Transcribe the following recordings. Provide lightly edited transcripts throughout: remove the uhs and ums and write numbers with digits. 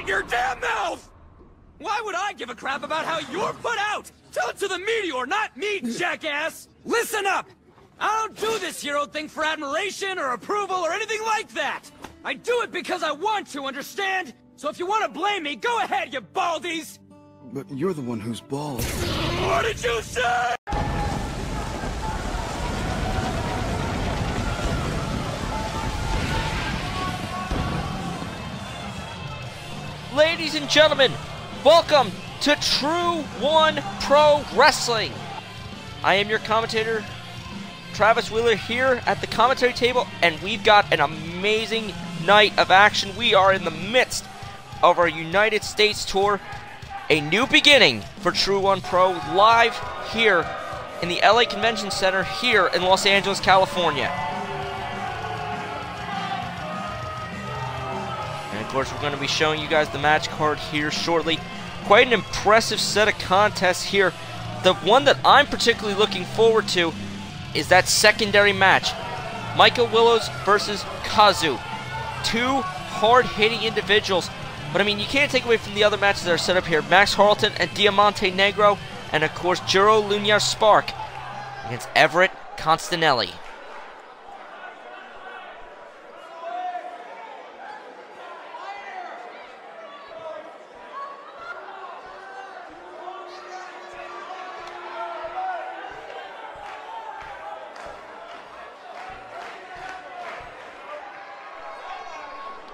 Shut your damn mouth! Why would I give a crap about how you're put out? Tell it to the meteor, not me, jackass! Listen up! I don't do this hero thing for admiration or approval or anything like that! I do it because I want to, understand? So if you want to blame me, go ahead, you baldies! But you're the one who's bald. What did you say? Ladies and gentlemen, welcome to TRUE-1 Pro Wrestling. I am your commentator, Travis Wheeler, here at the commentary table, and we've got an amazing night of action. We are in the midst of our United States tour, a new beginning for TRUE-1 Pro, live here in the LA Convention Center here in Los Angeles, California. And of course, we're going to be showing you guys the match card here shortly. Quite an impressive set of contests here. The one that I'm particularly looking forward to is that secondary match. Michael Willows versus Kazu. Two hard-hitting individuals. But I mean, you can't take away from the other matches that are set up here. Max Halton and Diamante Negro. And of course, Jiro Lunar Spark against Everett Constantelli.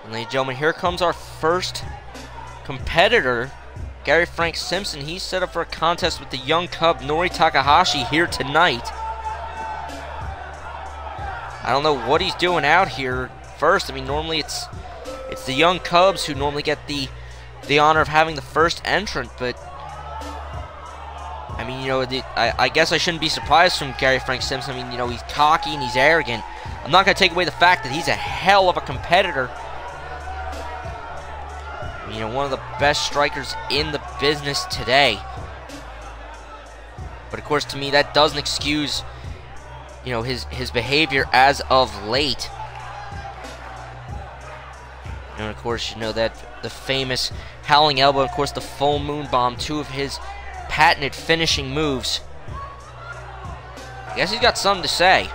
Ladies and gentlemen, here comes our first competitor, Gary Frank Simpson. He's set up for a contest with the young cub, Nori Takahashi, here tonight. I don't know what he's doing out here first. I mean, normally it's the young cubs who normally get the honor of having the first entrant, but I mean, you know, I guess I shouldn't be surprised from Gary Frank Simpson. I mean, you know, he's cocky and he's arrogant. I'm not going to take away the fact that he's a hell of a competitor. You know, one of the best strikers in the business today. But of course, to me, that doesn't excuse, you know, his behavior as of late. And of course, you know, that the famous howling elbow, of course, the full moon bomb, two of his patented finishing moves. I guess he's got something to say.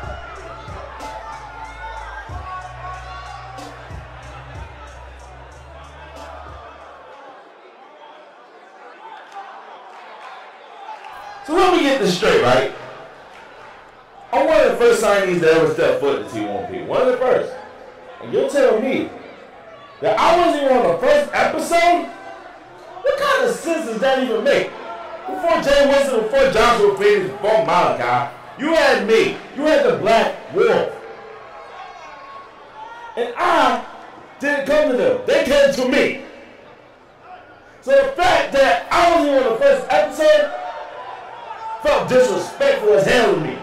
So let me get this straight, right? I'm one of the first signees that ever stepped foot in T1P. One of the first. And you're telling me that I wasn't even on the first episode? What kind of sense does that even make? Before Jay Wilson, before Joshua Phoenix, before Malachi, you had me. You had the Black Wolf. And I didn't come to them. They came to me. So the fact that I wasn't even on the first episode felt disrespectful as hell to me.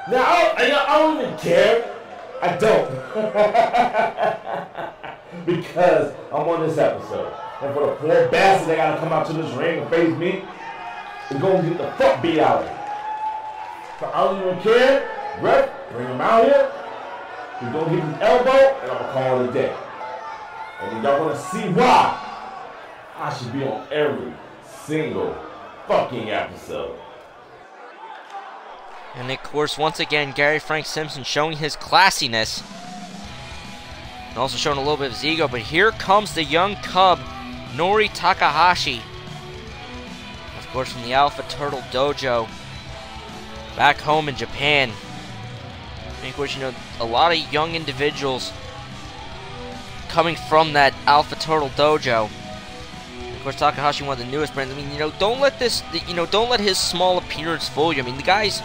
Now, I don't even care. I don't. Because I'm on this episode. And for the poor bastard that gotta come out to this ring and face me, is gonna get the fuck beat out of me. So I don't even care. Ref, bring him out here. He's gonna get his elbow, and I'm gonna call it a day. And if y'all wanna see why, I should be on every single fucking episode. And of course, once again, Gary Frank Simpson showing his classiness and also showing a little bit of his ego. But here comes the young cub, Nori Takahashi, of course, from the Alpha Turtle Dojo back home in Japan. And of course, you know, a lot of young individuals coming from that Alpha Turtle Dojo. Of course, Takahashi, one of the newest brands. I mean, you know, don't let his small appearance fool you. I mean, the guys,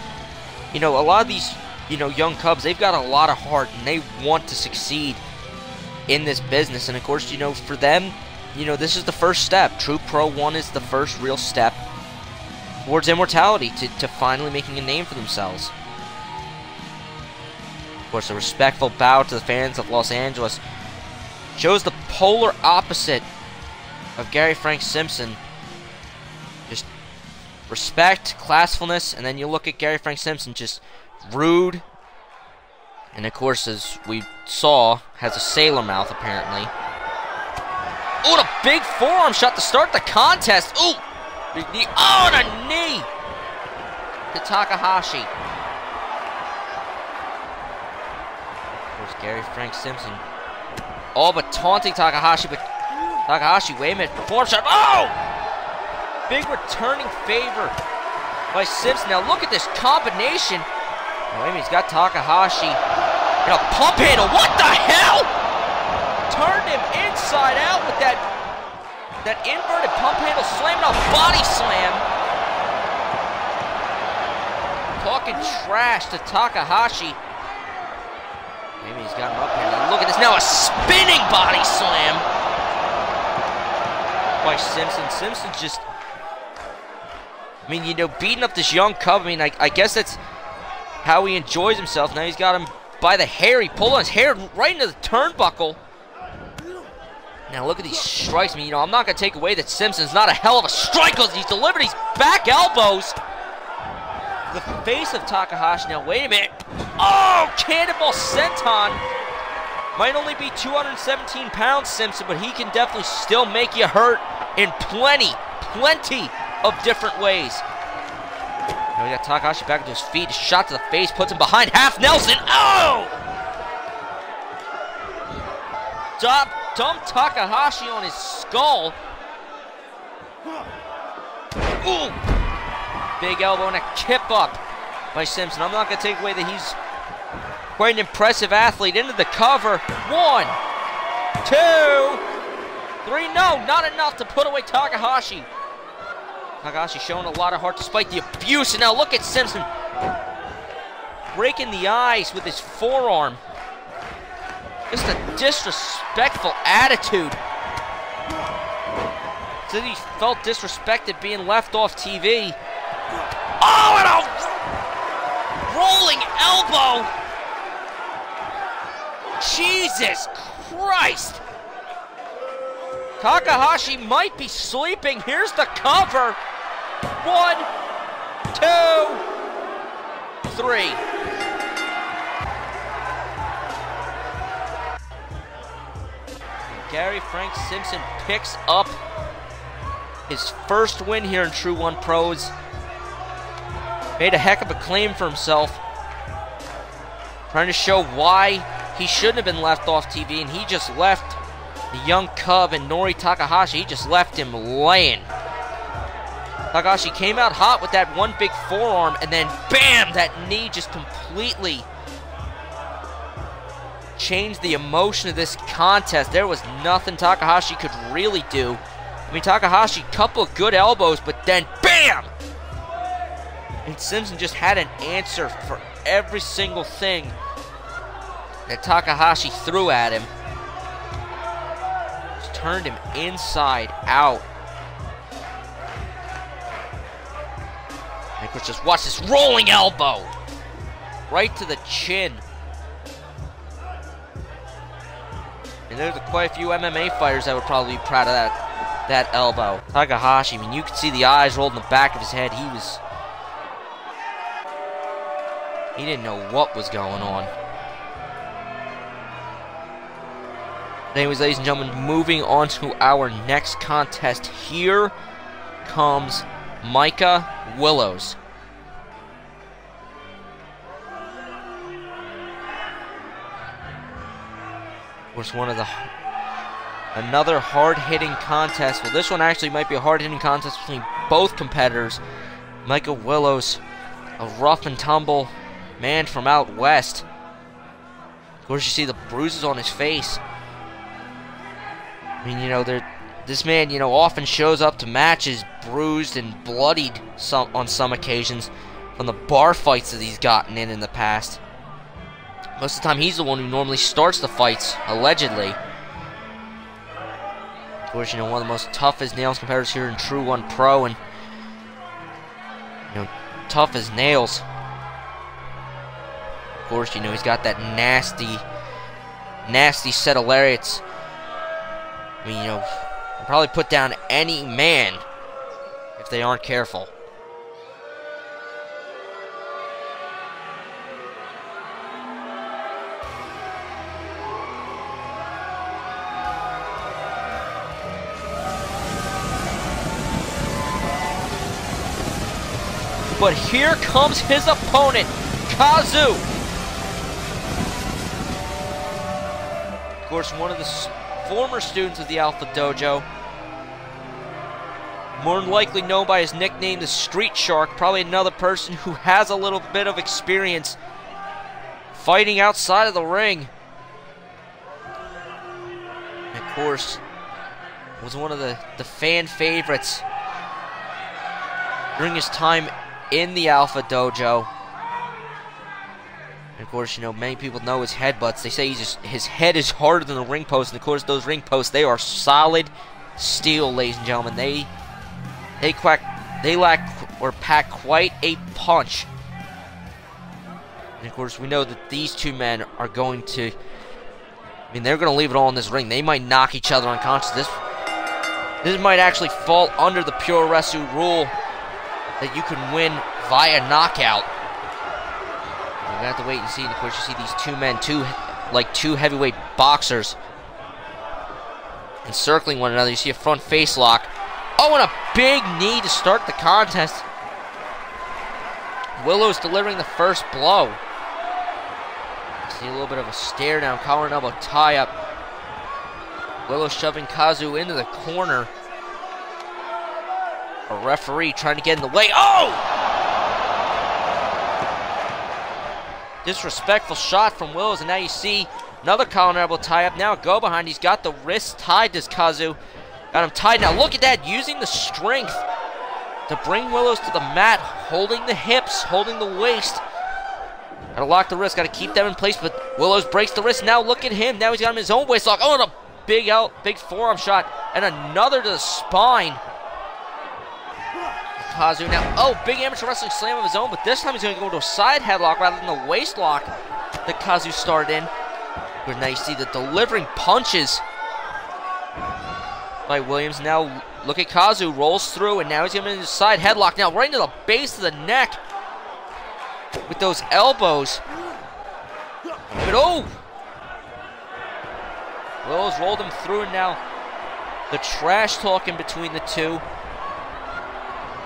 you know, a lot of these, you know, young cubs, they've got a lot of heart and they want to succeed in this business. And of course, you know, for them, you know, this is the first step. True Pro 1 is the first real step towards immortality, to finally making a name for themselves. Of course, a respectful bow to the fans of Los Angeles shows the polar opposite of Gary Frank Simpson. Just respect, classfulness, and then you look at Gary Frank Simpson, just rude, and of course, as we saw, has a sailor mouth apparently. Ooh, a big forearm shot to start the contest. Ooh, big knee. Oh, and a knee to Takahashi. There's Gary Frank Simpson. All but taunting Takahashi, but Takahashi, wait a minute, forearm shot. Oh! Big returning favor by Simpson. Now look at this combination. Oh, wait a minute, he's got Takahashi in a pump handle. What the hell? Turned him inside out with that inverted pump handle, slamming a body slam. Talking trash to Takahashi. Maybe he's got him up here. Now look at this now, a spinning body slam by Simpson. Simpson just, I mean, you know, beating up this young cub. I mean, I guess that's how he enjoys himself. Now he's got him by the hair. He pulled on his hair right into the turnbuckle. Now look at these strikes. I mean, you know, I'm not going to take away that Simpson's not a hell of a striker. He's delivered these back elbows. The face of Takahashi. Now, wait a minute. Oh, cannonball senton. Might only be 217 pounds, Simpson, but he can definitely still make you hurt in plenty of different ways. Now we got Takahashi back to his feet. A shot to the face, puts him behind half Nelson. Oh! Dumped Takahashi on his skull. Ooh! Big elbow and a kip up by Simpson. I'm not going to take away that he's quite an impressive athlete. Into the cover. 1, 2, 3. No, not enough to put away Takahashi. Takahashi showing a lot of heart despite the abuse. And now look at Simpson breaking the ice with his forearm. Just a disrespectful attitude. Said he felt disrespected being left off TV. Oh, and a rolling elbow. Jesus Christ. Takahashi might be sleeping. Here's the cover. 1, 2, 3. Gary Frank Simpson picks up his first win here in TRUE-1 Pros. Made a heck of a claim for himself. Trying to show why he shouldn't have been left off TV, and he just left the young cub and Nori Takahashi, he just left him laying. Takahashi came out hot with that one big forearm, and then bam, that knee just completely changed the emotion of this contest. There was nothing Takahashi could really do. I mean, Takahashi, couple of good elbows, but then bam! And Simpson just had an answer for every single thing that Takahashi threw at him. Just turned him inside out. And of course, just watch this rolling elbow right to the chin. And there's quite a few MMA fighters that would probably be proud of that elbow. Takahashi, I mean, you could see the eyes rolled in the back of his head. He didn't know what was going on. Anyways, ladies and gentlemen, moving on to our next contest. Here comes Micah Willows. Was one of another hard-hitting contest. Well, this one actually might be a hard-hitting contest between both competitors. Micah Willows, a rough and tumble man from out west. Of course, you see the bruises on his face. I mean, you know, this man, you know, often shows up to matches bruised and bloodied on some occasions from the bar fights that he's gotten in the past. Most of the time, he's the one who normally starts the fights, allegedly. Of course, you know, one of the most tough as nails competitors here in TRUE-1 Pro, and, you know, tough as nails. Of course, you know, he's got that nasty set of lariats. I mean, you know, he'll probably put down any man if they aren't careful. But here comes his opponent, Kazu. Of course, one of the former students of the Alpha Dojo. More than likely known by his nickname, the Street Shark. Probably another person who has a little bit of experience fighting outside of the ring. And of course, was one of the fan favorites during his time in the Alpha Dojo. And of course, you know, many people know his headbutts. They say his head is harder than the ring post. And of course, those ring posts, they are solid steel, ladies and gentlemen. They lack or pack quite a punch. And of course, we know that these two men are going to, they're going to leave it all in this ring. They might knock each other unconscious. This might actually fall under the Pure Wrestling rule that you can win via knockout. We're going to have to wait and see. And of course, you see these two men, two heavyweight boxers, encircling one another. You see a front face lock. Oh, and a big knee to start the contest. Willows delivering the first blow. See a little bit of a stare down, collar and elbow tie up. Willows shoving Kazu into the corner. A referee trying to get in the way. Oh! Disrespectful shot from Willows, and now you see another collar and elbow tie up. Now a go behind. He's got the wrist tied to Kazu. Got him tied. Now look at that, using the strength to bring Willows to the mat, holding the hips, holding the waist. Gotta lock the wrist, gotta keep them in place, but Willows breaks the wrist. Now look at him. Now he's got him in his own waist lock. Oh, and a big forearm shot, and another to the spine. Kazu now, oh, big amateur wrestling slam of his own, but this time he's going to go into a side headlock rather than the waist lock that Kazu started in. Where now you see the delivering punches by Williams. Now look at Kazu, rolls through, and now he's going into the side headlock. Now right into the base of the neck with those elbows. But oh! Willows rolled him through, and now the trash talking between the two.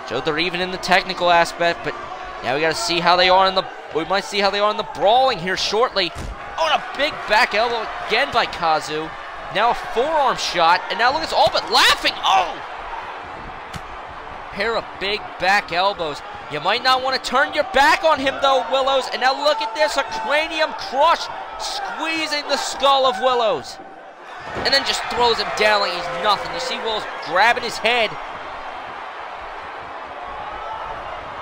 Showed they're even in the technical aspect, but now we got to see how they are in the. We might see how they are in the brawling here shortly. Oh, and a big back elbow again by Kazu. Now a forearm shot, and now look, it's all but laughing. Oh! Pair of big back elbows. You might not want to turn your back on him though, Willows. And now look at this, a cranium crush, squeezing the skull of Willows. And then just throws him down like he's nothing. You see Willows grabbing his head.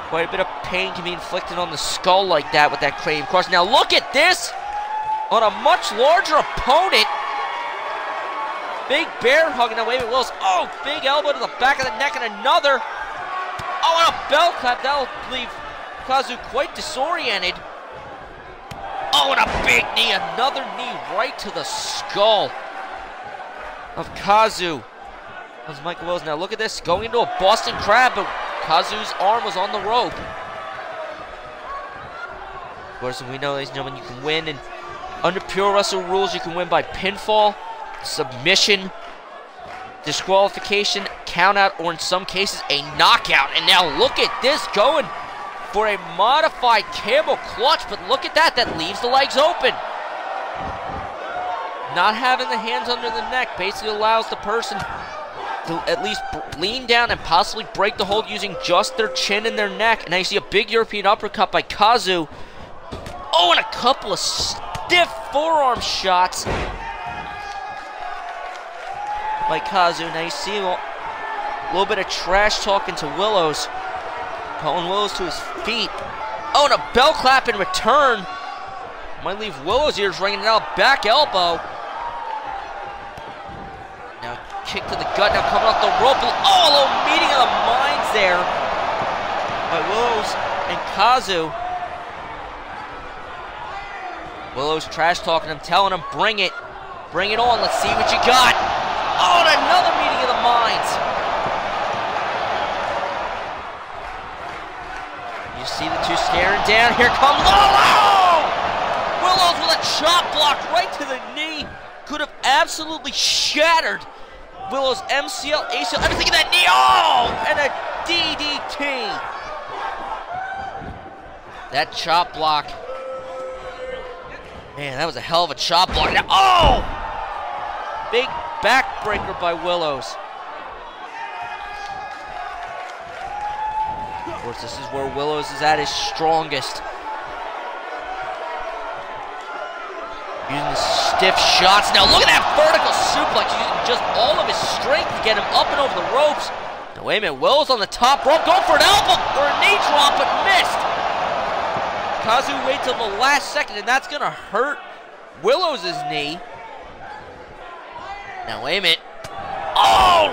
Quite a bit of pain can be inflicted on the skull like that with that cranium crush. Now look at this! On a much larger opponent. Big bear hug. Now wait a minute, Willows. Oh, big elbow to the back of the neck and another. Oh, and a bell clap. That'll leave Kazu quite disoriented. Oh, and a big knee. Another knee right to the skull of Kazu. That's Michael Willows. Now look at this. Going into a Boston Crab, but Kazu's arm was on the rope. Of course, we know, ladies and gentlemen, you can win, and under Pure Wrestling rules, you can win by pinfall, submission, disqualification, countout, or in some cases, a knockout. And now look at this, going for a modified camel clutch, but look at that, that leaves the legs open. Not having the hands under the neck basically allows the person to at least lean down and possibly break the hold using just their chin and their neck. And now you see a big European uppercut by Kazu. Oh, and a couple of stiff forearm shots by Kazu. Now you see a little bit of trash talking to Willows. Calling Willows to his feet. Oh, and a bell clap in return. Might leave Willows' ears ringing. Now a back elbow. Now kick to the gut, now coming off the rope. Oh, a little meeting of the minds there by Willows and Kazu. Willows trash talking him, telling him, bring it on, let's see what you got. Oh, and another meeting of the minds. You see the two staring down, here comes, oh! Willows with a chop block right to the knee. Could have absolutely shattered Willows' MCL, ACL, everything in that knee. Oh! And a DDT. That chop block. Man, that was a hell of a chop block. Now, oh! Big backbreaker by Willows. Of course, this is where Willows is at his strongest. Using the stiff shots. Now look at that vertical suplex. Using just all of his strength to get him up and over the ropes. Now wait a minute, Willows on the top rope, going for an elbow or a knee drop, but missed. Kazu waits till the last second, and that's gonna hurt Willows' knee. Now wait a minute. Oh!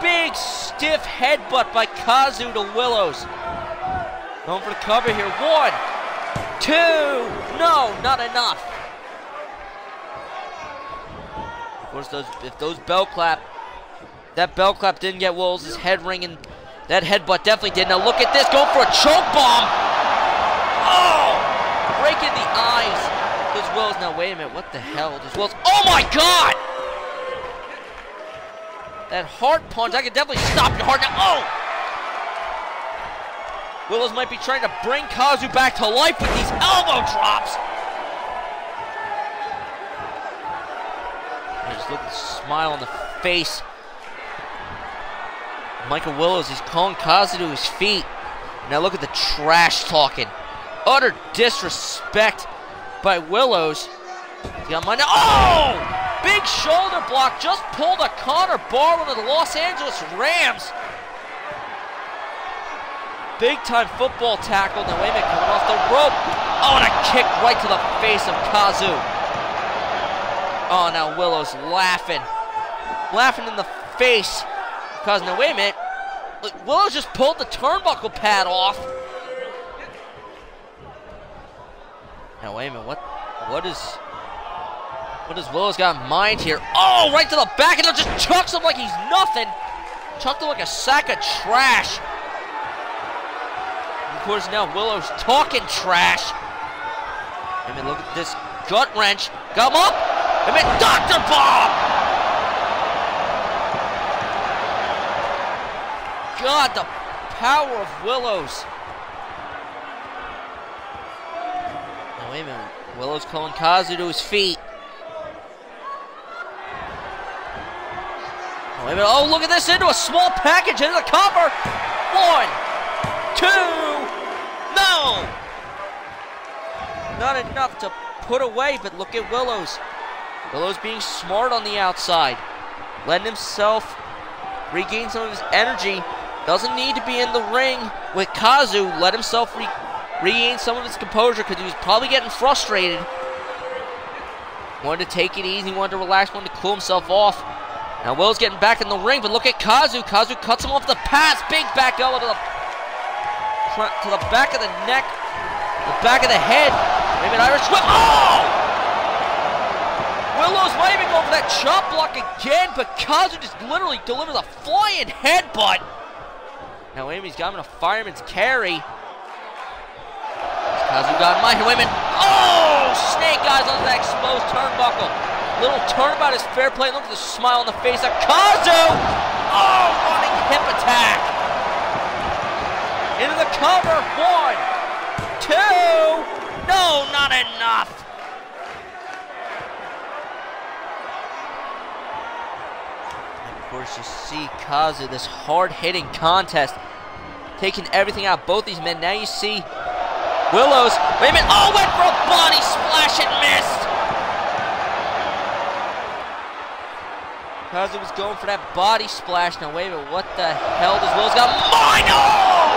Big stiff headbutt by Kazu to Willows. Going for the cover here. 1, 2. No, not enough. Of course, if those bell clap, that bell clap didn't get Willows' head ringing. That headbutt definitely did. Now look at this, going for a choke bomb. Oh! Breaking the eyes. Does Willows, now wait a minute, what the hell? Does Willows, oh my God! That heart punch, I could definitely stop your heart now. Oh! Willows might be trying to bring Kazu back to life with these elbow drops. Just look at the smile on the face. Michael Willows, he's calling Kazu to his feet. Now look at the trash talking. Utter disrespect by Willows. He's got money. Oh! Big shoulder block. Just pulled a Connor Barwin of the Los Angeles Rams. Big time football tackle. Now wait a minute, coming off the rope. Oh, and a kick right to the face of Kazu. Oh, now Willows laughing. Laughing in the face. Because, now wait a minute. Look, Willows just pulled the turnbuckle pad off. Now wait a minute, what does Willows got in mind here? Oh, right to the back, and it just chucks him like he's nothing. Chucked him like a sack of trash. And of course, now Willows talking trash. I mean, look at this gut wrench. Got him up. I mean, Dr. Bob! God, the power of Willows. Now, wait a minute. Willows calling Kazu to his feet. Now, wait a minute. Oh, look at this. Into a small package. Into the cover. 1, 2. No! Not enough to put away, but look at Willows. Willows being smart on the outside, letting himself regain some of his energy. Doesn't need to be in the ring with Kazu. Let himself regain some of his composure because he was probably getting frustrated. Wanted to take it easy, wanted to relax, wanted to cool himself off. Now Will's getting back in the ring, but look at Kazu. Kazu cuts him off the pass. Big back elbow to the back of the neck, the back of the head. Maybe an Irish whip. Oh! Willows might even go for that chop block again, but Kazu just literally delivers a flying headbutt. Now Amy's got him in a fireman's carry. Kazu got in mind. Wait a minute. Oh! Snake eyes onto that exposed turnbuckle. Little turnabout is fair play. Look at the smile on the face of Kazu. Oh! Running hip attack. Into the cover. 1, 2. No, not enough. Of course, you see Kazu, this hard-hitting contest, taking everything out of both these men. Now you see Willows. Wait a minute. Oh, went for a body splash and missed. Kazu was going for that body splash. Now, wait a minute. What the hell does Willows got? Mine! Oh!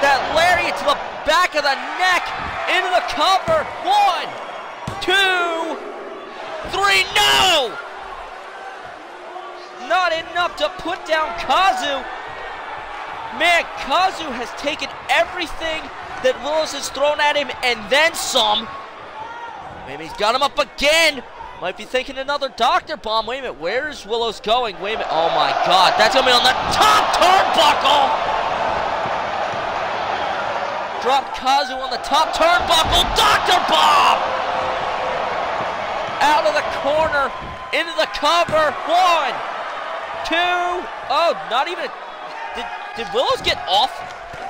That lariat to the back of the neck. Into the cover. 1, 2, 3. No! Not enough to put down Kazu. Man, Kazu has taken everything that Willows has thrown at him and then some. Maybe he's got him up again. Might be thinking another Dr. Bomb. Wait a minute, where is Willows going? Wait a minute, oh my God, that's gonna be on the top turnbuckle. Drop Kazu on the top turnbuckle. Dr. Bomb! Out of the corner, into the cover. 1, 2. Oh, not even. Did Willows get off?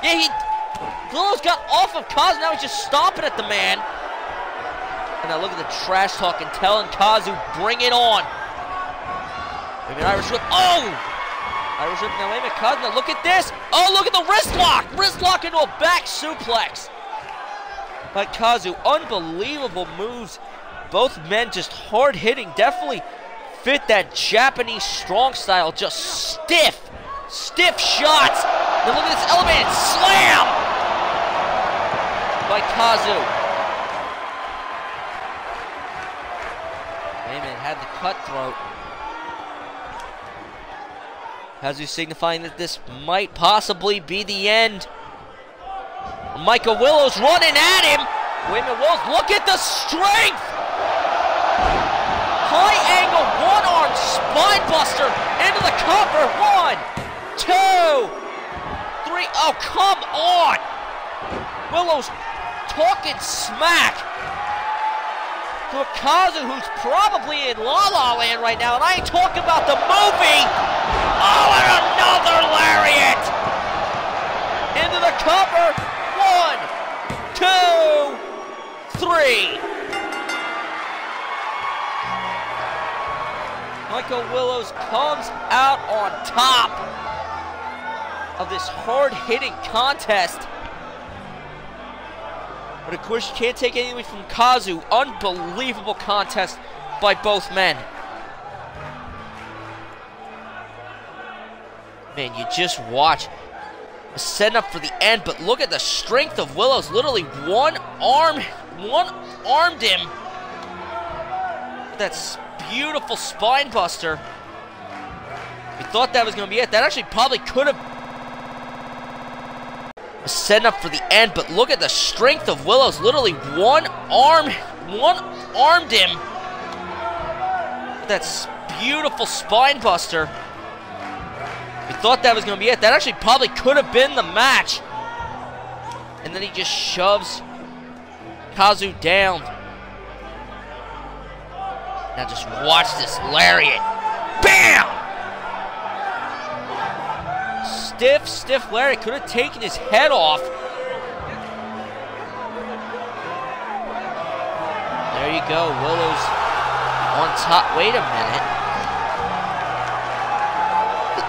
Yeah, Willows got off of Kazu, now he's just stomping at the man. And now look at the trash talking, telling Kazu, bring it on. Maybe an Irish whip. Oh! Irish whip. Now wait a minute, Kazu, now look at this. Oh, look at the wrist lock. Wrist lock into a back suplex by Kazu. Unbelievable moves. Both men just hard hitting. Definitely fit that Japanese strong style. Just stiff shots. Now look at this elevated slam by Kazu. Wait a minute, had the cutthroat. Kazu signifying that this might possibly be the end. Michael Willows running at him. Wait a minute, Willows, look at the strength. High angle, one arm spine buster into the cover. 1, 2, 3. Oh, come on. Willows talking smack to a Kazu who's probably in La La Land right now, and I ain't talking about the movie. Oh, and another lariat into the cover. 1, 2, 3. Michael Willows comes out on top of this hard-hitting contest. But of course, you can't take anything away from Kazu. Unbelievable contest by both men. Man, you just watch. Setting up for the end, but look at the strength of Willows. Literally one-armed him. That's beautiful spine buster. We thought that was going to be it. That actually probably could have. Setting up for the end, but look at the strength of Willows. Literally one-armed him. That's beautiful spine buster. We thought that was going to be it. That actually probably could have been the match. And then he just shoves Kazu down. Now just watch this lariat. Bam! Stiff lariat. Could have taken his head off. There you go. Willows on top. Wait a minute.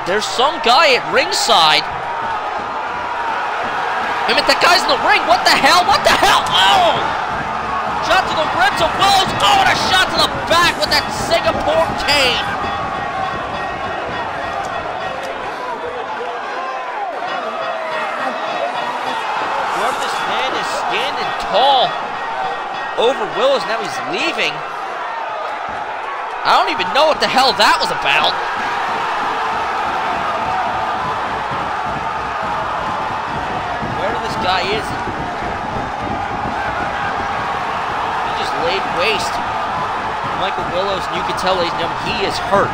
There's some guy at ringside. Wait a minute, that guy's in the ring. What the hell? What the hell? Oh! Shot to the ribs of Willows. Oh, and a shot to the back with that Singapore cane. Whoever this man is standing tall over Willows. Now he's leaving. I don't even know what the hell that was about. Guy is. He just laid waste. Michael Willows, and you can tell, ladies and gentlemen, he is hurt.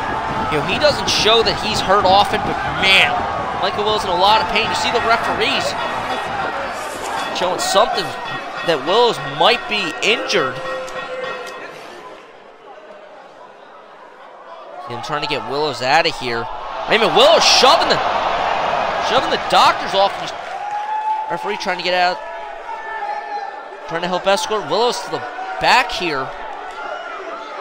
You know, he doesn't show that he's hurt often, but man, Michael Willows in a lot of pain. You see the referees showing something that Willows might be injured. See him trying to get Willows out of here. Wait a minute, Willows shoving the doctors off. And referee trying to get out, trying to help escort Willows to the back here.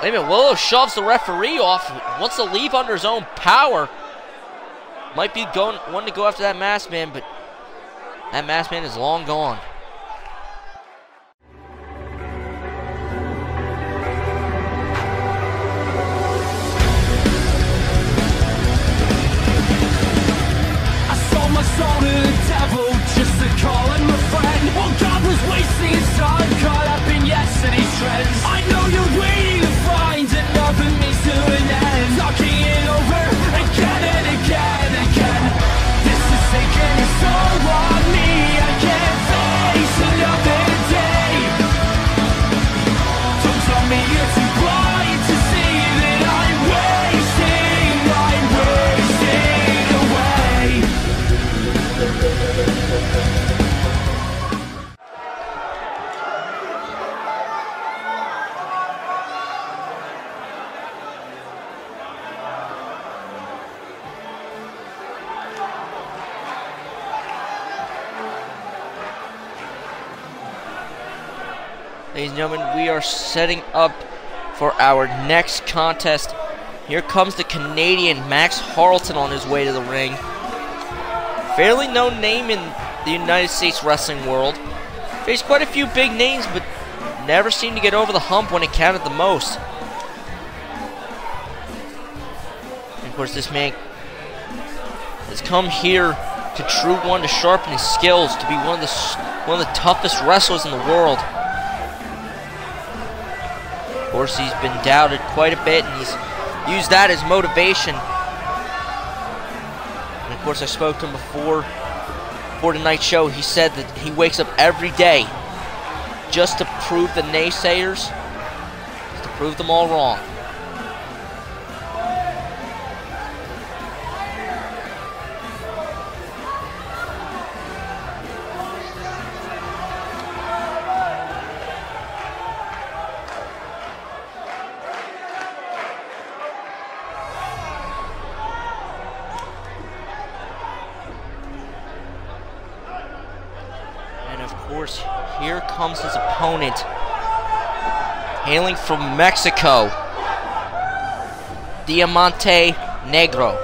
Wait a minute, Willows shoves the referee off, wants to leave under his own power. Might be wanting to go after that masked man, but that masked man is long gone. Calling my friend. Well, God was wasting his time, caught up in yesterday's trends. I know you're waiting to find another means to an end. Talking it over again and again and again. This is taking its toll on me. I can't face Ladies and gentlemen, we are setting up for our next contest. Here comes the Canadian Max Halton on his way to the ring. Fairly known name in the United States wrestling world. Faced quite a few big names, but never seemed to get over the hump when it counted the most. And of course, this man has come here to TRUE-1 to sharpen his skills, to be one of the toughest wrestlers in the world. Of course, he's been doubted quite a bit, and he's used that as motivation. And of course, I spoke to him before tonight's show. He said that he wakes up every day just to prove the naysayers, just to prove them all wrong. Here comes his opponent, hailing from Mexico, Diamante Negro.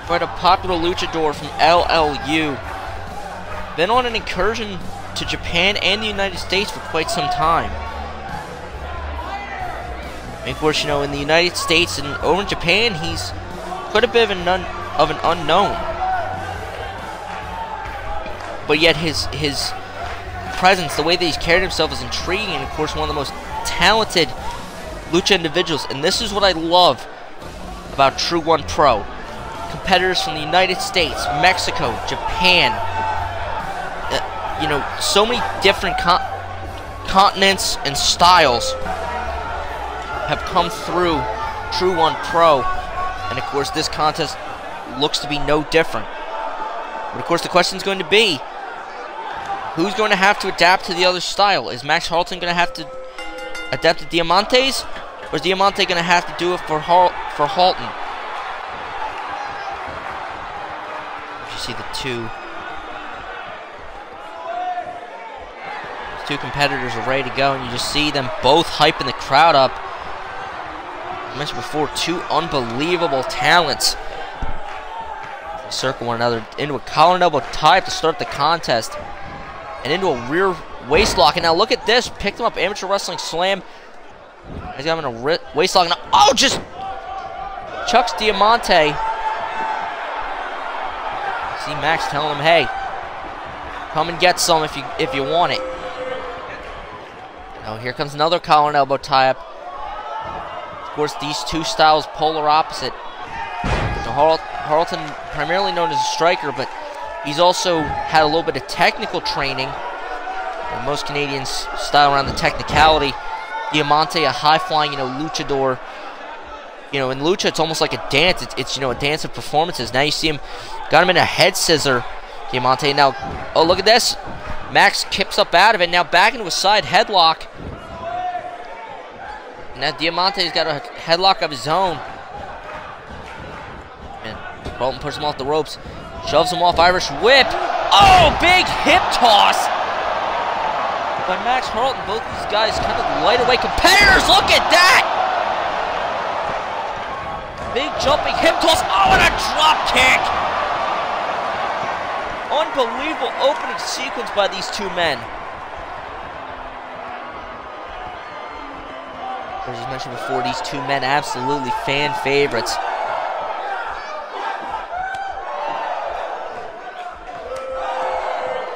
Quite a popular luchador from LLU. Been on an incursion to Japan and the United States for quite some time. Of course, you know, in the United States and over in Japan, he's quite a bit of an unknown. But yet his presence, the way that he's carried himself is intriguing, and of course one of the most talented lucha individuals. And this is what I love about TRUE-1 Pro. Competitors from the United States, Mexico, Japan, you know, so many different continents and styles have come through TRUE-1 Pro, and of course this contest looks to be no different. But of course the question is going to be, who's going to have to adapt to the other style? Is Max Halton going to have to adapt to Diamante's, or is Diamante going to have to do it for Halton? You see the two competitors are ready to go, and you just see them both hyping the crowd up. I mentioned before, two unbelievable talents. They circle one another into a collar and elbow tie to start the contest, and into a rear waist lock. And now look at this, picked him up, amateur wrestling slam. He's got him in a waist lock. Now, oh, just chucks Diamante. See Max telling him, hey, come and get some if you want it. Now here comes another collar and elbow tie up. Of course, these two styles polar opposite. Halton, primarily known as a striker, but he's also had a little bit of technical training. And most Canadians style around the technicality. Diamante, a high-flying, you know, luchador. You know, in lucha, it's almost like a dance. It's you know, a dance of performances. Now you see him, got him in a head scissor. Diamante now, oh, look at this. Max kips up out of it. Now back into a side headlock. Now Diamante's got a headlock of his own. And Halton pushes him off the ropes. Shoves him off, Irish whip. Oh, big hip toss by Max Halton. Both these guys kind of lightweight competitors. Look at that! Big jumping hip toss. Oh, and a drop kick. Unbelievable opening sequence by these two men. As I mentioned before, these two men absolutely fan favorites.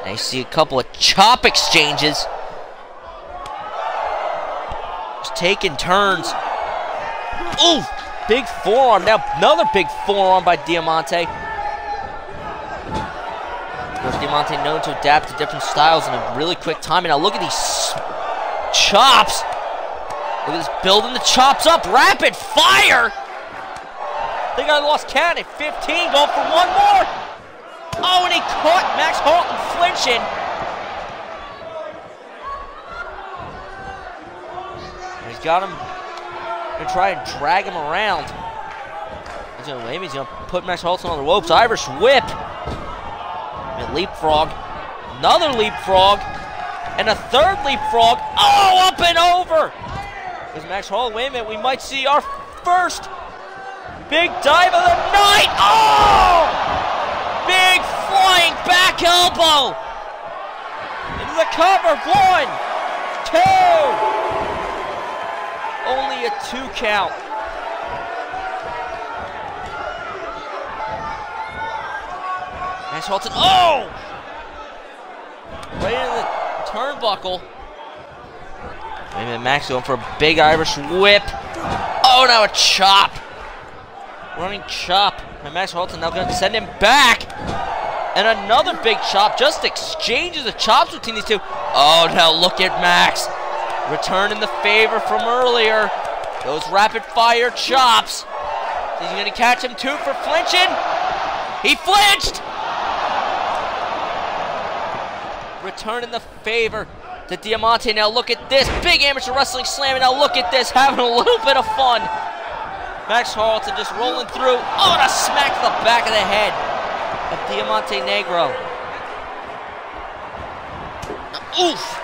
Now you see a couple of chop exchanges. Just taking turns. Ooh, big forearm. Now another big forearm by Diamante. Of course, Diamante known to adapt to different styles in a really quick time. And now look at these chops. Look at this, building the chops up, rapid fire! I think I lost count at 15, going for one more! Oh, and he caught Max Halton flinching. He's got him, gonna try and drag him around. He's gonna put Max Halton on the ropes. Irish whip. And leapfrog. Another leapfrog. And a third leapfrog. Oh, up and over. There's Max Halton. Wait a minute. We might see our first big dive of the night. Oh! Big flying back elbow. Into the cover. 1, 2. Only a 2 count. Max Halton, oh! Right into the turnbuckle. Wait a minute, Max going for a big Irish whip. Oh, now a chop. Running chop. And Max Halton now going to send him back. And another big chop. Just exchanges of chops between these two. Oh, now look at Max. Returning the favor from earlier. Those rapid fire chops. Is he going to catch him too for flinching? He flinched! Returning the favor to Diamante. Now look at this. Big amateur wrestling slam. And now look at this. Having a little bit of fun. Max Halton just rolling through. Oh, and a smack to the back of the head of Diamante Negro. Oof.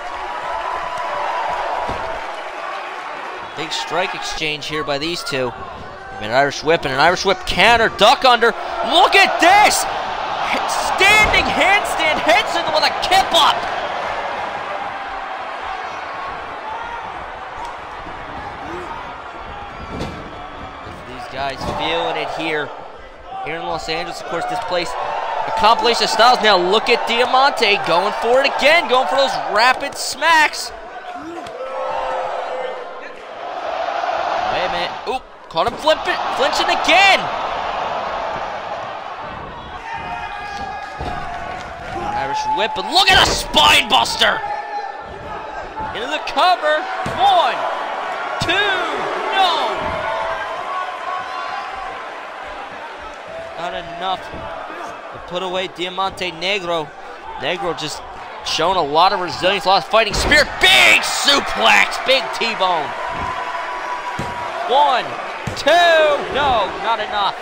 Big strike exchange here by these two. An Irish whip and an Irish whip counter. Duck under. Look at this. Standing handstand head scissor with a kip up. These guys feeling it here in Los Angeles. Of course, this place, a compilation of styles. Now look at Diamante going for it again, going for those rapid smacks. Wait a minute. Oop, caught him flinching again. Irish whip, but look at a spine buster! Into the cover. 1, 2, no! Not enough to put away Diamante Negro. Negro just showing a lot of resilience, a lot of fighting spirit. Big suplex, big T-bone. 1, 2, no, not enough.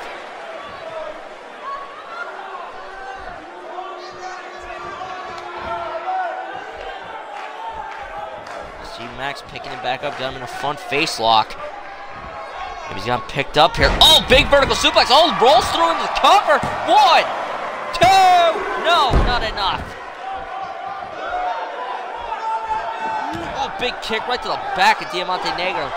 See Max picking him back up, got him in a front face lock. Maybe he's got him picked up here. Oh, big vertical suplex. Oh, rolls through into the cover. 1, 2, no, not enough. Oh, big kick right to the back of Diamante Negro.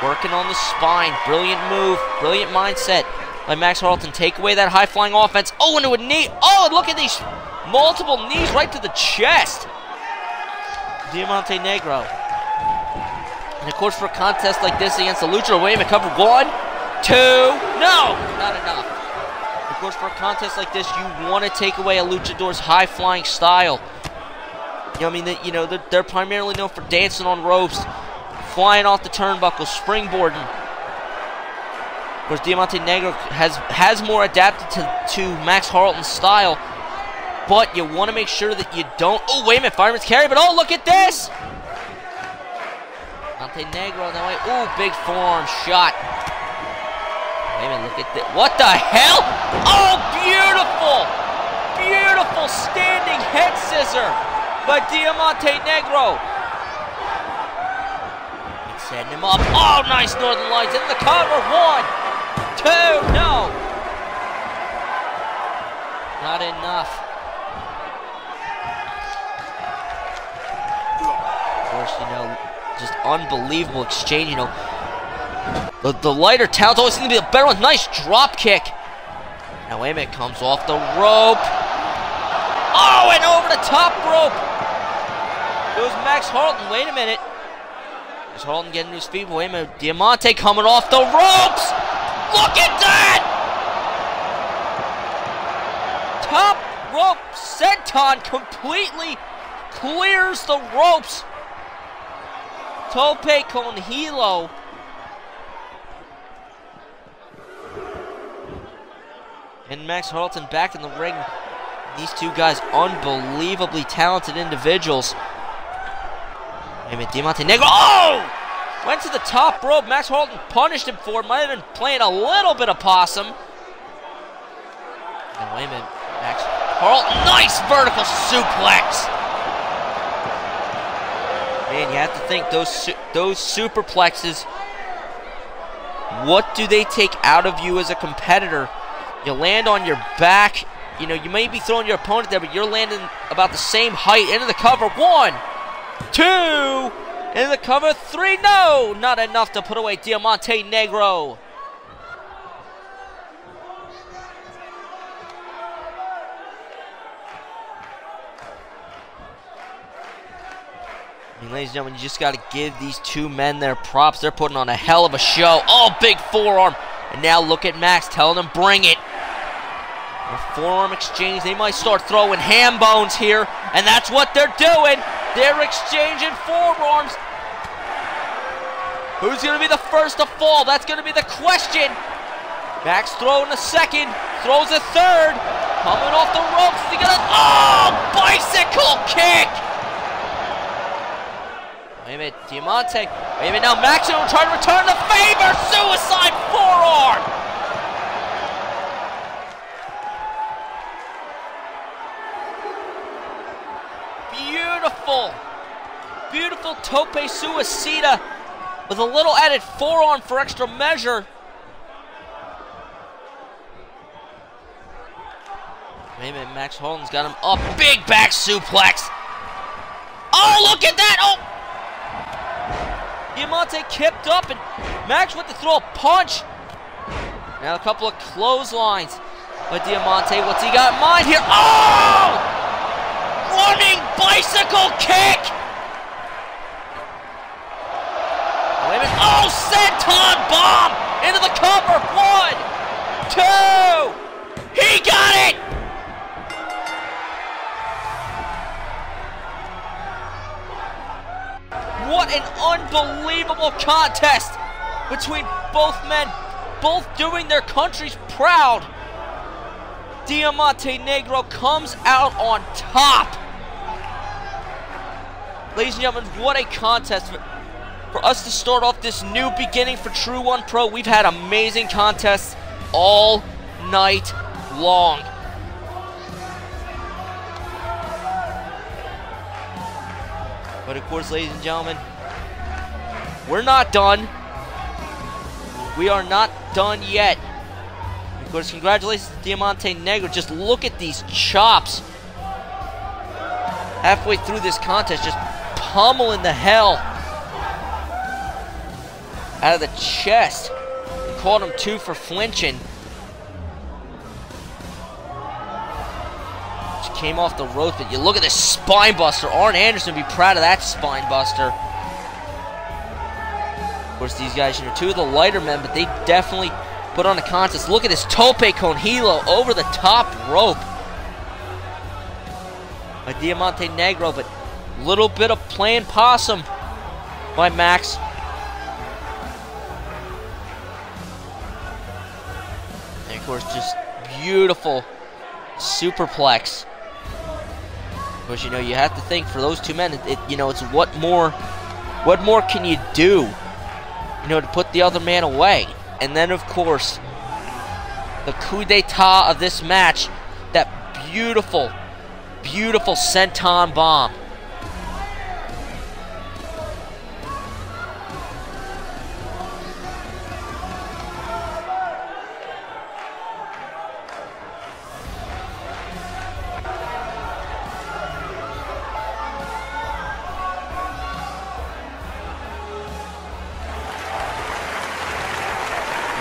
Working on the spine. Brilliant move, brilliant mindset by Max Halton. Take away that high-flying offense. Oh, into a knee. Oh, and look at these multiple knees right to the chest. Diamante Negro. And of course, for a contest like this against the Luchador, wait a minute, cover 1, 2, no, not enough. Of course, for a contest like this, you want to take away a Luchador's high-flying style. You know, I mean, they're primarily known for dancing on ropes, flying off the turnbuckle, springboarding. Of course, Diamante Negro has more adapted to Max Halton's style. But you want to make sure that you don't. Oh, wait a minute, fireman's carry, but oh, look at this! Diamante Negro on that way. Oh, big forearm shot. Wait a minute, look at this. What the hell? Oh, beautiful! Beautiful standing head scissor by Diamante Negro. It's setting him up. Oh, nice Northern Lights in the cover. 1, 2, no. Not enough. Just unbelievable exchange, The lighter talents always seem to be the better one. Nice drop kick. Now, wait a minute, comes off the rope. Oh, and over the top rope. Goes Max Halton. Wait a minute. Max Halton getting to his feet. Wait a minute. Diamante coming off the ropes. Look at that. Top rope senton completely clears the ropes. Tope con hilo. And Max Halton back in the ring. These two guys, unbelievably talented individuals. Wait a minute, Diamante Negro. Oh! Went to the top rope. Max Halton punished him for it. Might have been playing a little bit of possum. Now, wait a minute. Max Halton, nice vertical suplex. Man, you have to think those superplexes, what do they take out of you as a competitor? You land on your back. You know, you may be throwing your opponent there, but you're landing about the same height. Into the cover. 1, 2. Into the cover. 3. No, not enough to put away Diamante Negro. I mean, ladies and gentlemen, you just got to give these two men their props. They're putting on a hell of a show. Oh, big forearm. And now look at Max telling him, bring it. A forearm exchange. They might start throwing ham bones here. And that's what they're doing. They're exchanging forearms. Who's going to be the first to fall? That's going to be the question. Max throwing a second. Throws a third. Coming off the ropes. He got a... Oh, bicycle kick. Wait a minute, Diamante. Wait a minute, now Max will try to return the favor. Suicide forearm. Beautiful. Beautiful tope suicida with a little added forearm for extra measure. Wait a minute, Max Halton's got him up. Big back suplex. Oh, look at that. Oh. Diamante kipped up, and Max went to throw a punch. Now a couple of clotheslines. But Diamante, what's he got in mind here? Oh! Running bicycle kick! Wait a minute. Oh, senton bomb! Into the cover. 1, 2. He got it! What an unbelievable contest between both men, both doing their countries proud. Diamante Negro comes out on top. Ladies and gentlemen, what a contest. For us to start off this new beginning for TRUE-1 Pro, we've had amazing contests all night long. But of course, ladies and gentlemen, we're not done. We are not done yet. Of course, congratulations to Diamante Negro. Just look at these chops. Halfway through this contest, just pummeling the hell out of the chest. They called him 2 for flinching. Came off the rope, but you look at this spine buster. Arn Anderson would be proud of that spine buster. Of course, these guys, you know, 2 of the lighter men, but they definitely put on a contest. Look at this tope con hilo over the top rope by Diamante Negro, but a little bit of playing possum by Max. And of course, just beautiful superplex. Of course, you know, you have to think for those two men, you know, it's what more can you do, you know, to put the other man away? And then, of course, the coup d'etat of this match, that beautiful, beautiful senton bomb.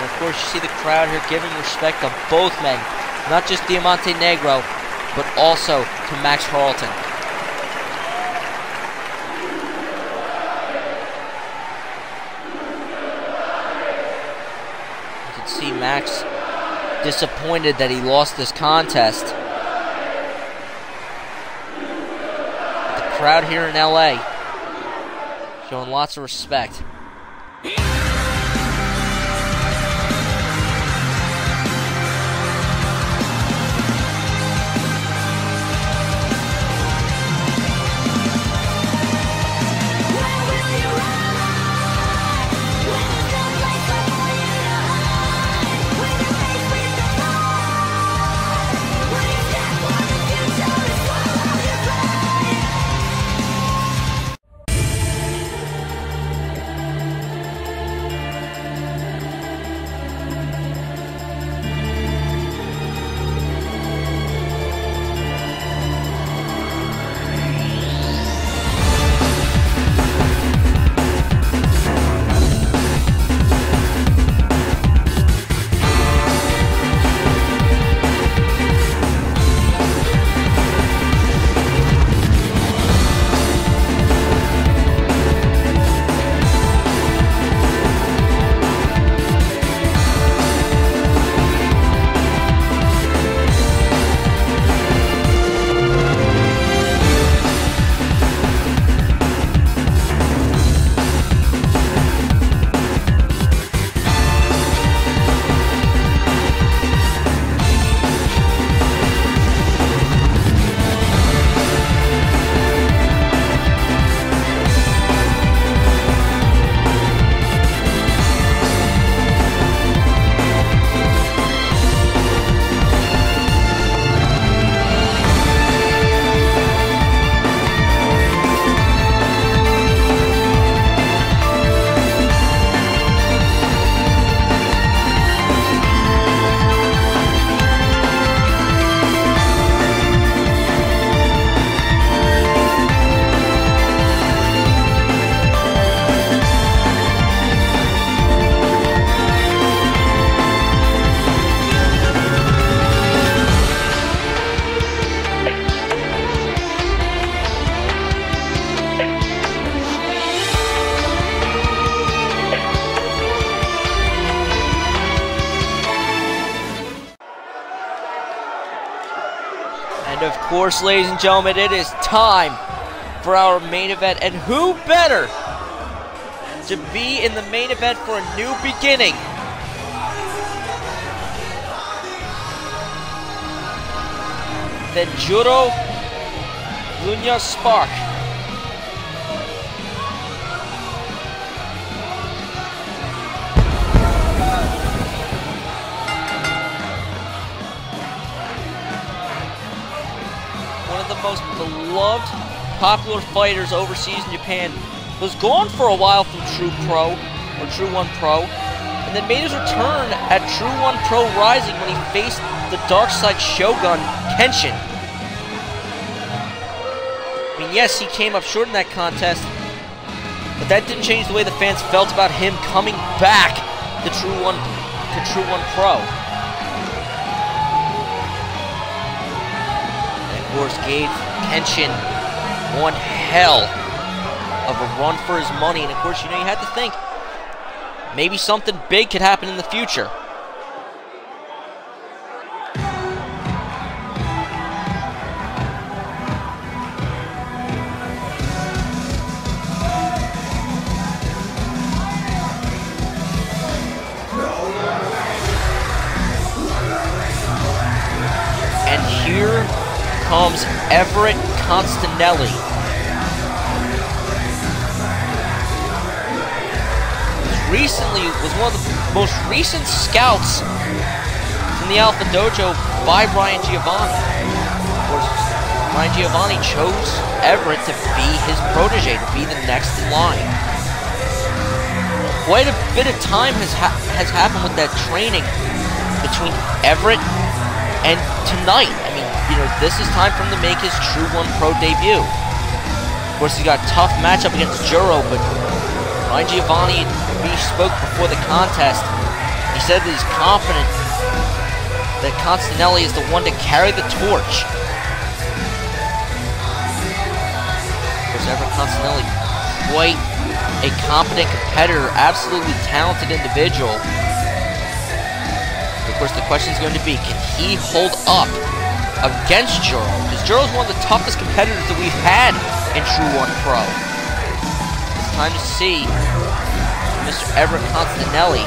Of course, you see the crowd here giving respect to both men, not just Diamante Negro, but also to Max Halton. You can see Max disappointed that he lost this contest. But the crowd here in LA showing lots of respect. And of course, ladies and gentlemen, it is time for our main event. And who better to be in the main event for a new beginning than Juro Lunya Spark. One of the most beloved, popular fighters overseas in Japan, was gone for a while from TRUE-1 Pro, and then made his return at TRUE-1 Pro Rising when he faced the Dark Side Shogun Kenshin. I mean, yes, he came up short in that contest, but that didn't change the way the fans felt about him coming back to TRUE-1 Pro. And of course, gave Kenshin one hell of a run for his money. And of course, you know, you had to think maybe something big could happen in the future. And here comes Everett Constantelli. Recently was one of the most recent scouts from the Alpha Dojo by Ryan Giovanni. Of course, Ryan Giovanni chose Everett to be his protege, to be the next in line. Quite a bit of time has happened with that training between Everett and tonight. I mean, you know, this is time for him to make his TRUE-1 Pro debut. Of course, he got a tough matchup against Juro, but Ryan Giovanni, he spoke before the contest. He said that he's confident that Constantelli is the one to carry the torch. Of course, Everett Constantelli, quite a competent competitor, absolutely talented individual. Of course, the question is going to be, can he hold up against Juro? Because Juro's one of the toughest competitors that we've had in TRUE-1 Pro. It's time to see Mr. Everett Constantelli.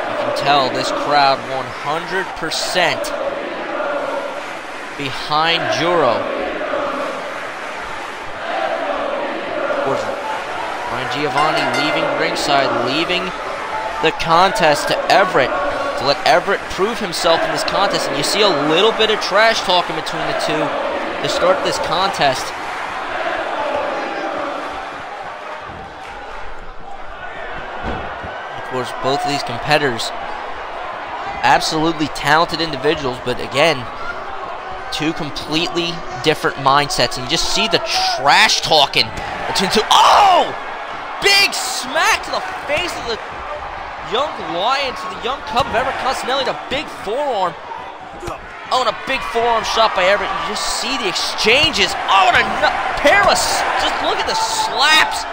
You can tell this crowd 100% behind Juro. Ryan Giovanni leaving ringside, leaving the contest to Everett, to let Everett prove himself in this contest. And you see a little bit of trash talking between the two to start this contest. Of course, both of these competitors, absolutely talented individuals, but again, two completely different mindsets. And you just see the trash talking between two. Oh! Big smack to the face of the young lion, to the young cub of Everett Constantelli, and a big forearm. Oh, and a big forearm shot by Everett. You just see the exchanges. Oh, and a pair of, just look at the slaps.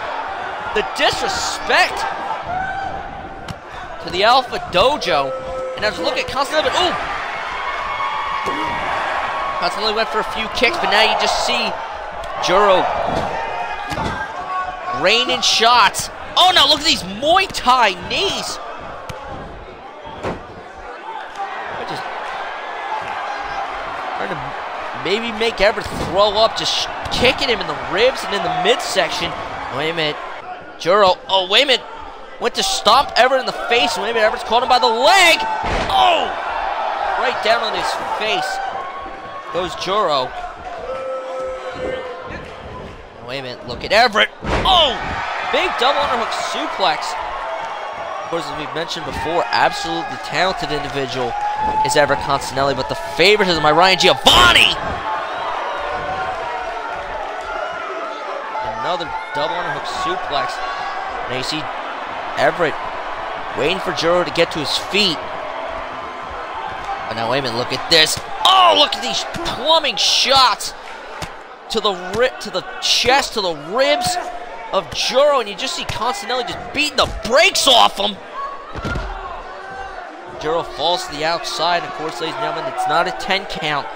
The disrespect to the Alpha Dojo. And as we look at Constantelli, ooh! Constantelli went for a few kicks, but now you just see Juro raining shots. Oh no, look at these Muay Thai knees. Just trying to maybe make Everett throw up, just kicking him in the ribs and in the midsection. Wait a minute. Juro, oh wait a minute. Went to stomp Everett in the face. Wait a minute, Everett's caught him by the leg. Oh! Right down on his face goes Juro. Wait a minute, look at Everett. Oh! Big double underhook suplex. Of course, as we've mentioned before, absolutely talented individual is Everett Constantelli, but the favoritism by Ryan Giovanni. Another double underhook suplex. Now you see Everett waiting for Juro to get to his feet. Oh, now wait a minute, look at this. Oh, look at these plumbing shots to the chest, to the ribs of Juro, and you just see Constantelli just beating the brakes off him. Juro falls to the outside. Of course, ladies and gentlemen, it's not a 10 count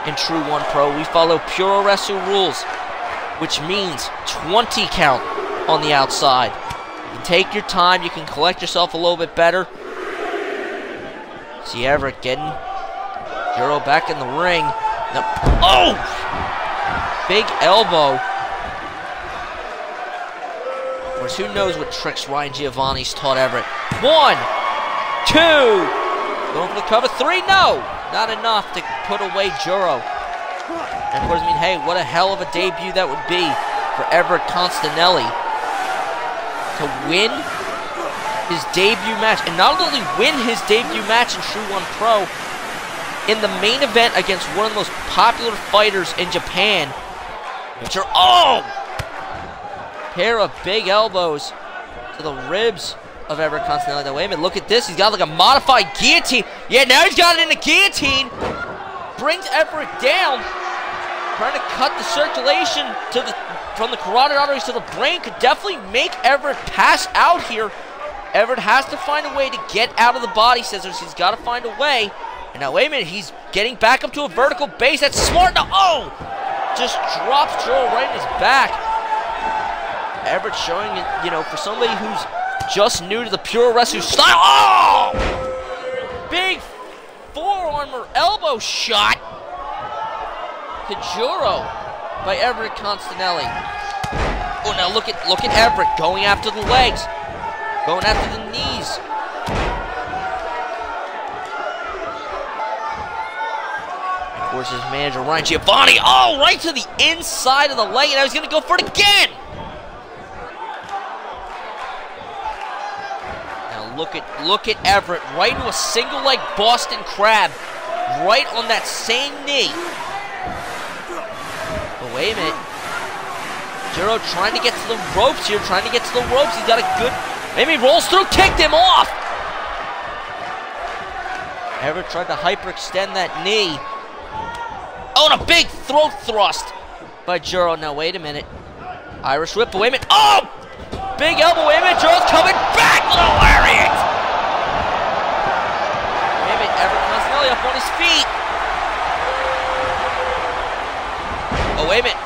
in TRUE-1 Pro. We follow pure wrestle rules, which means 20 count on the outside. You can take your time. You can collect yourself a little bit better. See Everett getting Juro back in the ring. Now, oh! Big elbow. Of course, who knows what tricks Ryan Giovanni's taught Everett. 1, 2. Going for the cover. 3. No! Not enough to put away Juro. And of course, I mean, hey, what a hell of a debut that would be for Everett Constantelli to win his debut match, and not only win his debut match in TRUE-1 Pro, in the main event against one of the most popular fighters in Japan. Oh! Pair of big elbows to the ribs of Everett Constantelli. Now, wait a minute, look at this. He's got like a modified guillotine. Yeah, now he's got it in the guillotine. Brings Everett down. Trying to cut the circulation from the carotid arteries to the brain. Could definitely make Everett pass out here. Everett has to find a way to get out of the body scissors. He's got to find a way. And now, wait a minute. He's getting back up to a vertical base. That's smart. Now, oh! Just drops Juro right in his back. Everett showing it, you know, for somebody who's just new to the pure wrestling style. Oh! Big forearm or elbow shot to Juro by Everett Constantelli. Oh, now look at Everett going after the legs, going after the knees. Of course, his manager Ryan Giovanni. Oh, right to the inside of the leg, and I was going to go for it again. Look at Everett right into a single leg Boston Crab, right on that same knee. But wait a minute, Juro trying to get to the ropes here, He's got a good, maybe rolls through, kicked him off. Everett tried to hyperextend that knee. Oh, and a big throat thrust by Juro. Now wait a minute, Irish whip. But wait a minute. Oh! Big elbow, wait a minute, Juro's coming back with a lariat! Wait a minute, Everett Constantelli up on his feet. Oh, wait a minute.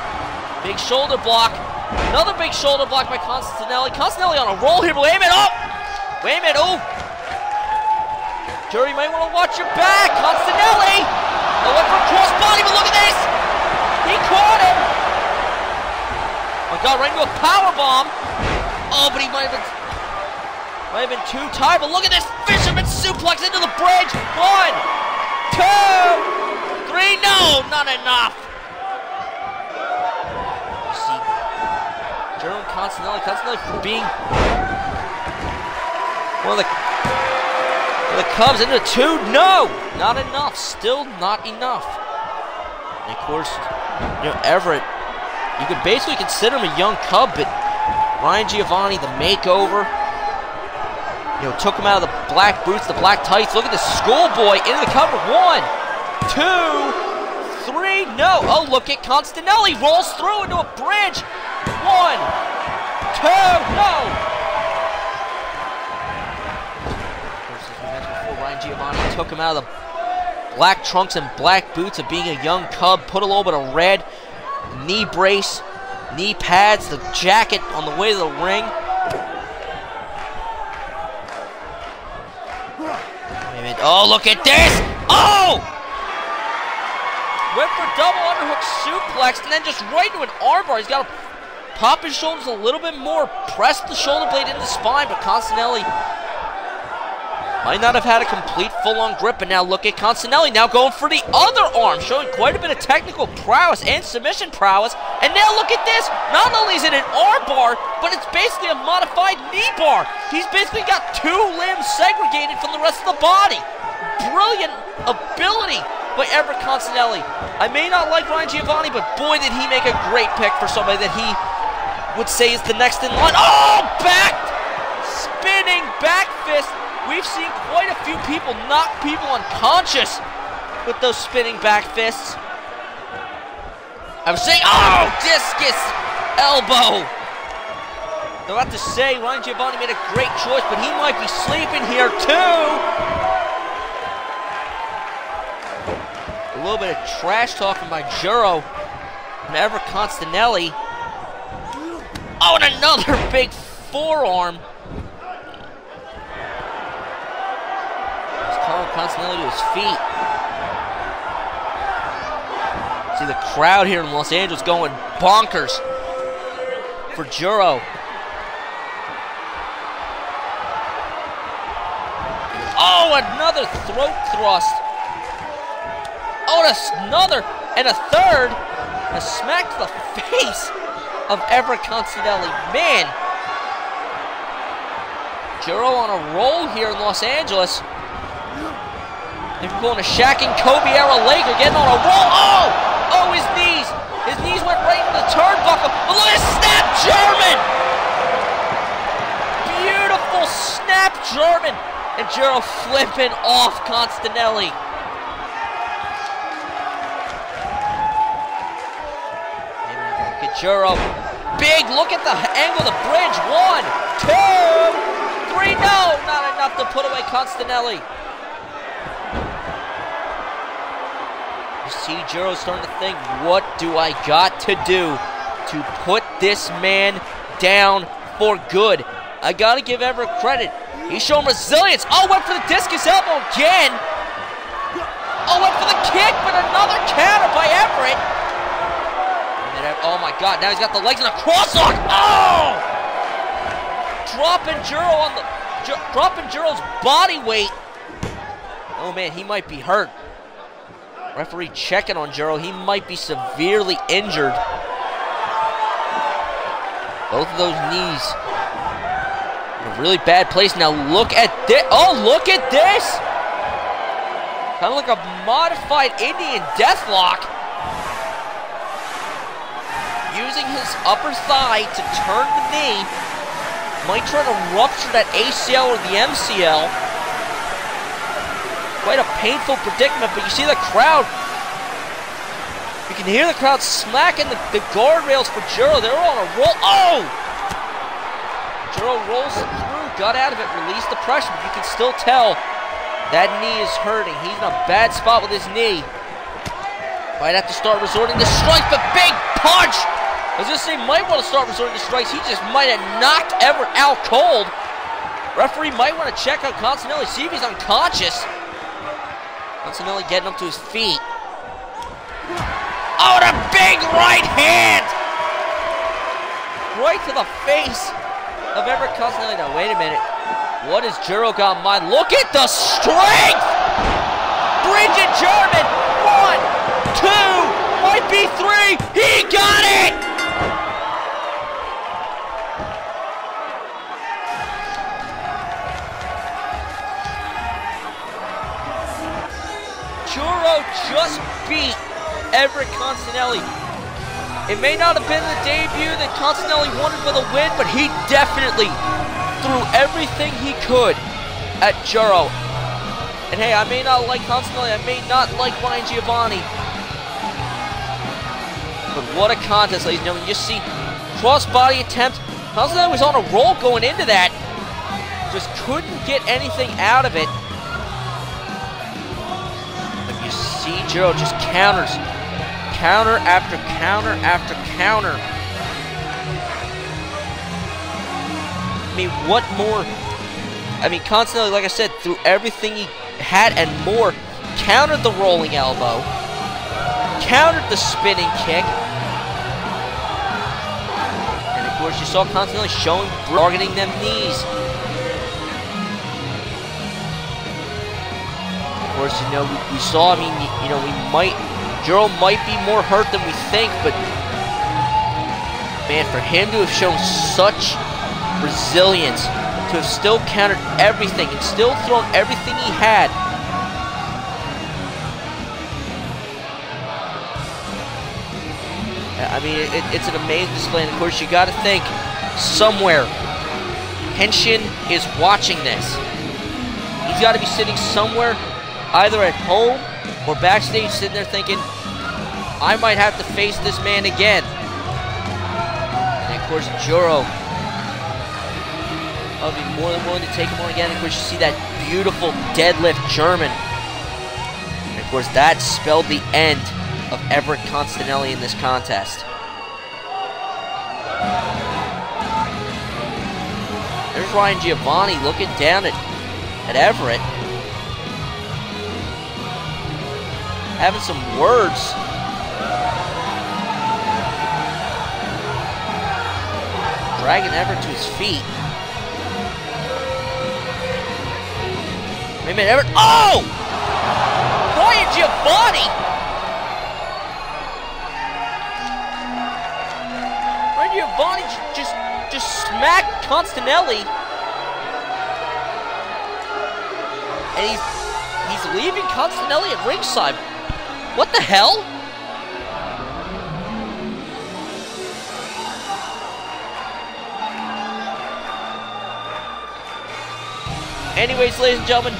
Big shoulder block. Another big shoulder block by Constantelli. Constantelli on a roll here, but wait a minute, oh! Wait a minute, oh! Juro, you might want to watch your back. Constantelli! Oh, went for a cross body, but look at this! He caught him! Oh my God, right into a powerbomb. Oh, but he might have been too tired. But look at this fisherman suplex into the bridge. 1, 2, 3. No, not enough. You see, Juro and Constantelli for being one of the Cubs into 2. No, not enough. Still not enough. And of course, you know, Everett, you could basically consider him a young Cub, but Ryan Giovanni, the makeover, you know, took him out of the black boots, the black tights. Look at the schoolboy into the cover. 1, 2, 3. No. Oh, look at Constantelli rolls through into a bridge. 1, 2. No. Of course, as we mentioned before, Ryan Giovanni took him out of the black trunks and black boots of being a young Cub. Put a little bit of red knee brace, knee pads, the jacket on the way to the ring. Wait a minute. Oh, look at this! Oh! Went for a double underhook suplex and then just right into an armbar. He's got to pop his shoulders a little bit more, press the shoulder blade into the spine, but Constantelli might not have had a complete full-on grip. And now look at Constantelli now going for the other arm, showing quite a bit of technical prowess and submission prowess. And now look at this. Not only is it an arm bar, but it's basically a modified knee bar. He's basically got 2 limbs segregated from the rest of the body. Brilliant ability by Everett Constantelli. I may not like Ryan Giovanni, but boy, did he make a great pick for somebody that he would say is the next in line. Oh, back spinning back fist. We've seen quite a few people knock people unconscious with those spinning back fists. I was saying, oh, discus elbow. I'm about to say, Ryan Giovanni made a great choice, but he might be sleeping here too. A little bit of trash talking by Juro and Everett Constantelli. Oh, and another big forearm. He's calling Constantelli to his feet. See the crowd here in Los Angeles going bonkers for Juro. Oh, another throat thrust. Oh, another, and a third. A smack to the face of Everett Constantelli. Man, Juro on a roll here in Los Angeles. They're pulling a Shaq and Kobe era Laker, getting on a roll. Oh, oh, his knees. His knees went right into the turnbuckle. But look at snap German. Beautiful snap German. And Juro flipping off Constantelli. Look at Juro. Big, look at the angle of the bridge. 1, 2, 3. No, not enough to put away Constantelli. You see Juro starting to think, what do I got to do to put this man down for good? I gotta give Everett credit. He's showing resilience. Oh, went for the discus elbow again. Oh, went for the kick, but another counter by Everett. And then, oh my God, now he's got the legs in a crosslock. Oh! Dropping Juro's body weight. Oh man, he might be hurt. Referee checking on Juro. He might be severely injured. Both of those knees in a really bad place. Now look at this. Oh, look at this. Kind of like a modified Indian deathlock. Using his upper thigh to turn the knee. Might try to rupture that ACL or the MCL. Quite a painful predicament, but you see the crowd. You can hear the crowd smacking the guardrails for Juro. They're on a roll. Oh! Juro rolls through, got out of it, released the pressure, but you can still tell that knee is hurting. He's in a bad spot with his knee. Might have to start resorting to strikes, but big punch! I was gonna say, might want to start resorting to strikes. He just might have knocked Everett out cold. Referee might want to check out Constantelli, see if he's unconscious. Constantelli getting up to his feet. Oh, and a big right hand! Right to the face of Everett Constantelli. Now, wait a minute. What has Juro got in mind? Look at the strength! Bridget German! 1, 2, might be 3. He got it! Juro just beat Everett Constantelli. It may not have been the debut that Constantelli wanted for the win, but he definitely threw everything he could at Juro. And hey, I may not like Constantelli, I may not like Ryan Giovanni, but what a contest, ladies and gentlemen. You just see cross-body attempt. Constantelli was on a roll going into that. Just couldn't get anything out of it. See Juro just counters. Counter after counter after counter. I mean, what more? I mean, Constantelli, like I said, threw everything he had and more. Countered the rolling elbow. Countered the spinning kick. And of course, you saw Constantelli showing, targeting them knees. Of course, you know, we saw, I mean, you know, Juro might be more hurt than we think, but man, for him to have shown such resilience, to have still countered everything and still thrown everything he had. I mean, it's an amazing display, and of course, you got to think somewhere Henshin is watching this. He's got to be sitting somewhere, either at home or backstage, sitting there thinking, I might have to face this man again. And of course, Juro, I'll be more than willing to take him on again. Of course, you see that beautiful deadlift German. And of course, that spelled the end of Everett Constantelli in this contest. There's Ryan Giovanni looking down at Everett, having some words. Dragging Everett to his feet. Wait a minute, Everett. Oh! Ryan Giovanni! Ryan Giovanni just smacked Constantelli. And he's leaving Constantelli at ringside. What the hell? Anyways, ladies and gentlemen,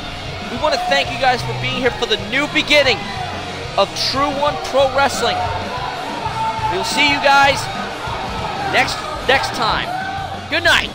we want to thank you guys for being here for the new beginning of TRUE-1 Pro Wrestling. We'll see you guys next time. Good night.